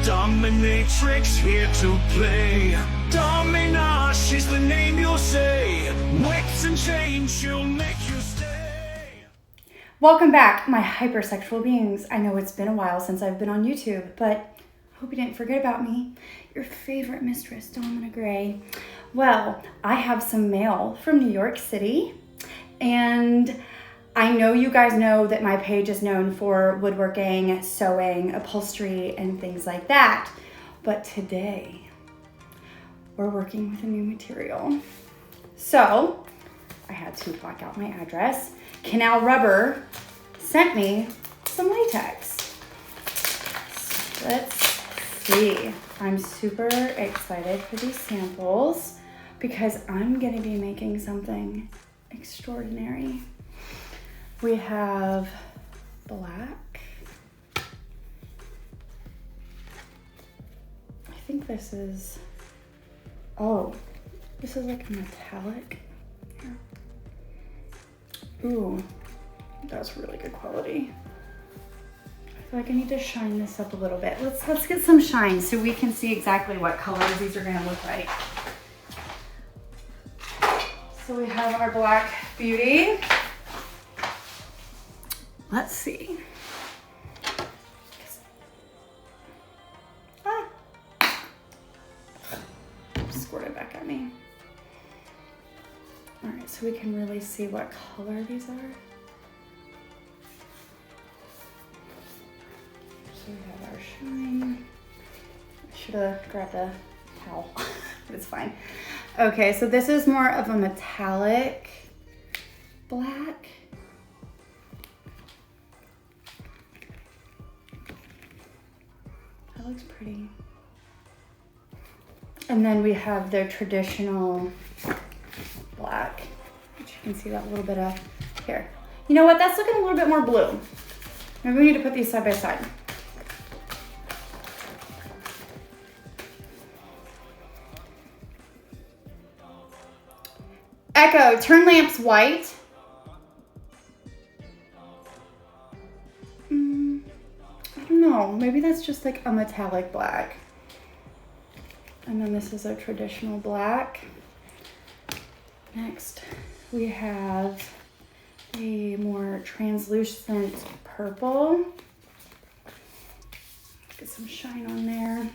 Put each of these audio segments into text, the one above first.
Dominatrix here to play. Domina, she's the name you'll say. Whips and chains, she'll make you stay. Welcome back, my hypersexual beings. I know it's been a while since I've been on YouTube, but I hope you didn't forget about me. Your favorite mistress, Domina Gray. Well, I have some mail from New York City, and I know you guys know that my page is known for woodworking, sewing, upholstery, and things like that. But today, we're working with a new material. So, I had to block out my address. Canal Rubber sent me some latex. So let's see. I'm super excited for these samples because I'm gonna be making something extraordinary. We have black. I think this is, this is like a metallic. Here. Ooh, that's really good quality. I feel like I need to shine this up a little bit. Let's get some shine so we can see exactly what colors these are gonna look like. So we have our black beauty. Let's see. Squirted back at me. All right, so we can really see what color these are. So we have our shine. I should have grabbed a towel, but it's fine. Okay, so this is more of a metallic black. That looks pretty. And then we have the traditional black, which you can see that little bit of here. You know what? That's looking a little bit more blue. Maybe we need to put these side by side. Echo, turn lamps white. I don't know, maybe that's just like a metallic black. And then this is a traditional black. Next, we have a more translucent purple. Get some shine on there.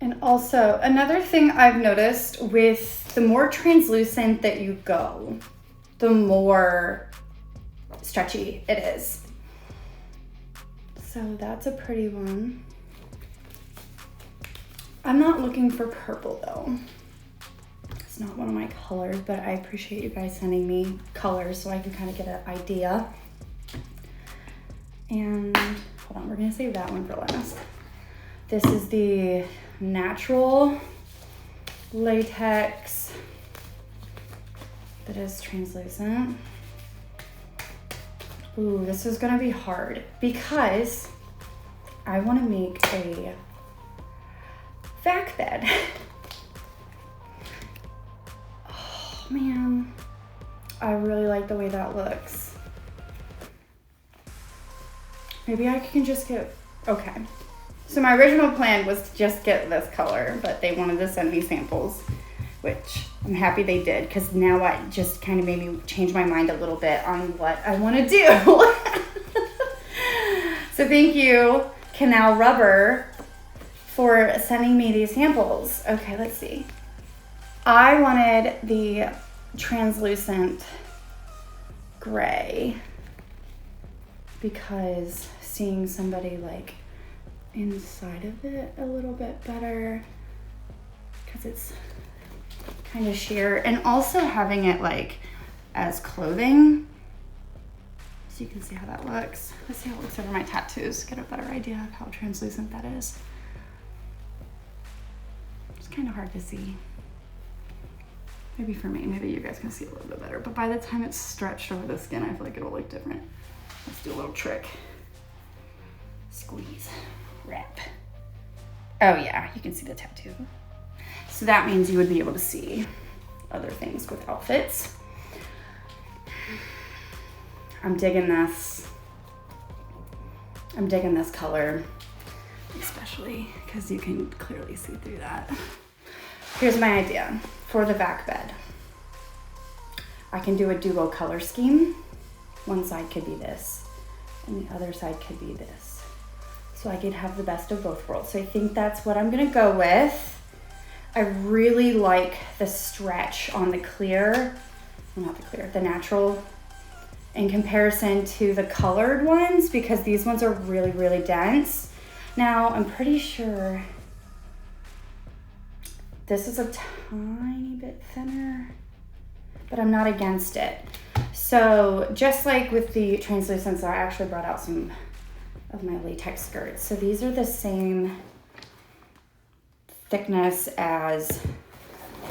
And also, another thing I've noticed with the more translucent that you go, the more stretchy it is. So that's a pretty one. I'm not looking for purple though. It's not one of my colors, but I appreciate you guys sending me colors so I can kind of get an idea. And hold on, we're gonna save that one for last. This is the natural latex that is translucent. Ooh, this is gonna be hard because I wanna make a Vac-Bed. Oh man, I really like the way that looks. Maybe I can just get, okay. So my original plan was to just get this color, but they wanted to send me samples, which I'm happy they did, because now I just kind of made me change my mind a little bit on what I want to do. So thank you, Canal Rubber, for sending me these samples. Okay, let's see. I wanted the translucent gray because seeing somebody like inside of it a little bit better, because it's kind of sheer, and also having it like as clothing, so you can see how that looks. Let's see how it looks over my tattoos, get a better idea of how translucent that is. It's kind of hard to see. Maybe for me, maybe you guys can see a little bit better, but by the time it's stretched over the skin, I feel like it'll look different. Let's do a little trick. Squeeze, wrap. Oh yeah, you can see the tattoo. So that means you would be able to see other things with outfits. I'm digging this. I'm digging this color, especially because you can clearly see through that. Here's my idea for the Vac-Bed. I can do a duo color scheme. One side could be this, and the other side could be this. So I could have the best of both worlds. So I think that's what I'm gonna go with. I really like the stretch on the clear, well, not the clear, the natural, in comparison to the colored ones, because these ones are really, really dense. Now, I'm pretty sure this is a tiny bit thinner, but I'm not against it. So just like with the translucents, I actually brought out some of my latex skirts. So these are the same thickness as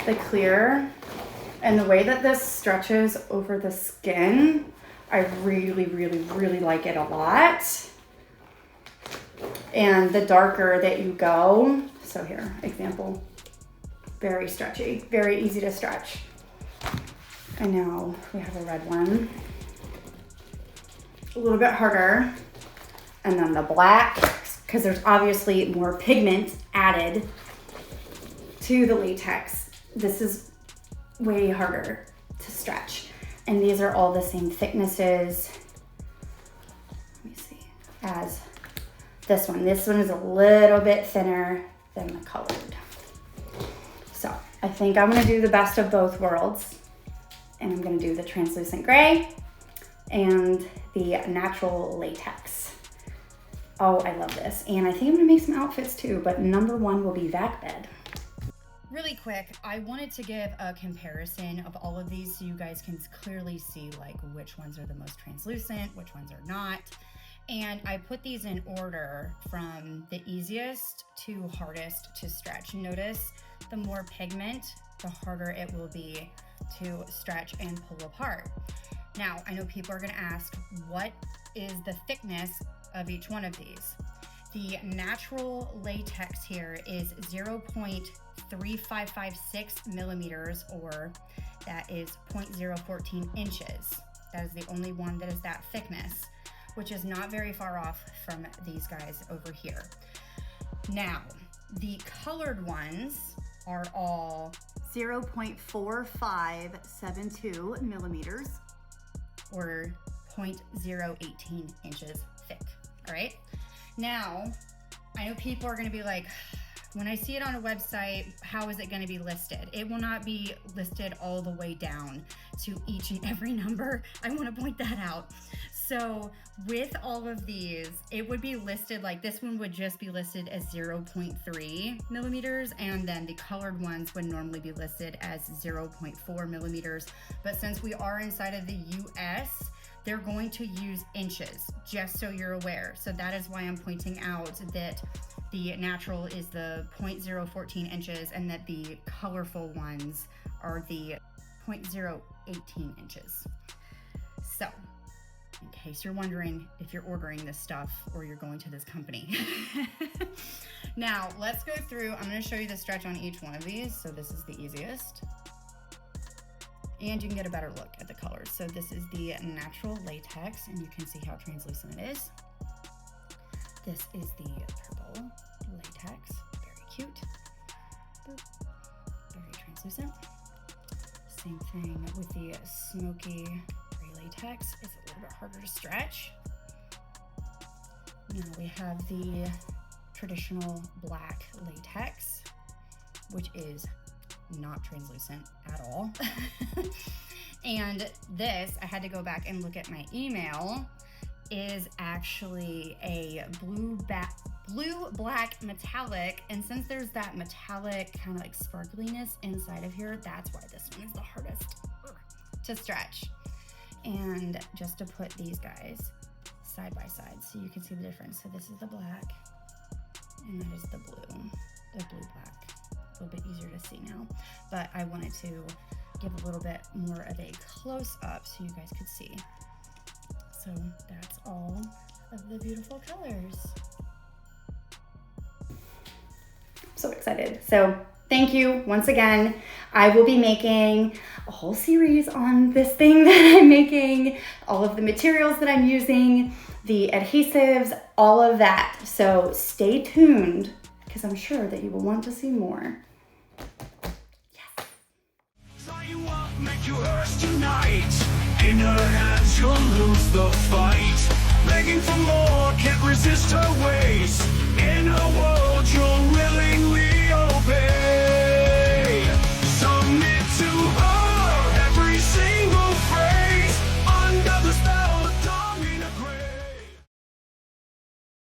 the clear. And the way that this stretches over the skin, I really, really, really like it a lot. And the darker that you go, so here, example, very stretchy, very easy to stretch. And now we have a red one, a little bit harder. And then the black, because there's obviously more pigment added to the latex. This is way harder to stretch. And these are all the same thicknesses, let me see, as this one. This one is a little bit thinner than the colored. So I think I'm gonna do the best of both worlds. And I'm gonna do the translucent gray and the natural latex. Oh, I love this. And I think I'm gonna make some outfits too, but number one will be Vac-Bed. Really quick, I wanted to give a comparison of all of these so you guys can clearly see like which ones are the most translucent, which ones are not. And I put these in order from the easiest to hardest to stretch. Notice the more pigment, the harder it will be to stretch and pull apart. Now, I know people are gonna ask, what is the thickness of each one of these? The natural latex here is 0.3556 millimeters, or that is 0.014 inches. That is the only one that is that thickness, which is not very far off from these guys over here. Now, the colored ones are all 0.4572 millimeters, or 0.018 inches thick, all right? Now, I know people are gonna be like, when I see it on a website, how is it gonna be listed? It will not be listed all the way down to each and every number. I wanna point that out. So with all of these, it would be listed like this one would just be listed as 0.3 millimeters, and then the colored ones would normally be listed as 0.4 millimeters. But since we are inside of the US, they're going to use inches, just so you're aware. So that is why I'm pointing out that the natural is the 0.014 inches and that the colorful ones are the 0.018 inches. So, in case you're wondering if you're ordering this stuff or you're going to this company. Now, let's go through. I'm gonna show you the stretch on each one of these. So this is the easiest. And you can get a better look at the colors. So this is the natural latex, and you can see how translucent it is. This is the purple latex, very cute. Boop. Very translucent. Same thing with the smoky gray latex. It's a little bit harder to stretch. Now we have the traditional black latex, which is not translucent at all. And this, I had to go back and look at my email, is actually a blue black metallic. And since there's that metallic kind of like sparkliness inside of here, that's why this one is the hardest to stretch. And just to put these guys side by side so you can see the difference. So this is the black and that is the blue black. A little bit easier to see now, but I wanted to give a little bit more of a close up so you guys could see. So that's all of the beautiful colors. so excited. So thank you once again. I will be making a whole series on this thing that I'm making, all of the materials that I'm using, the adhesives, all of that. So stay tuned because I'm sure that you will want to see more. Yes. Tie you up, make you hers tonight. In her hands you'll lose the fight. Begging for more, can't resist her ways. In her world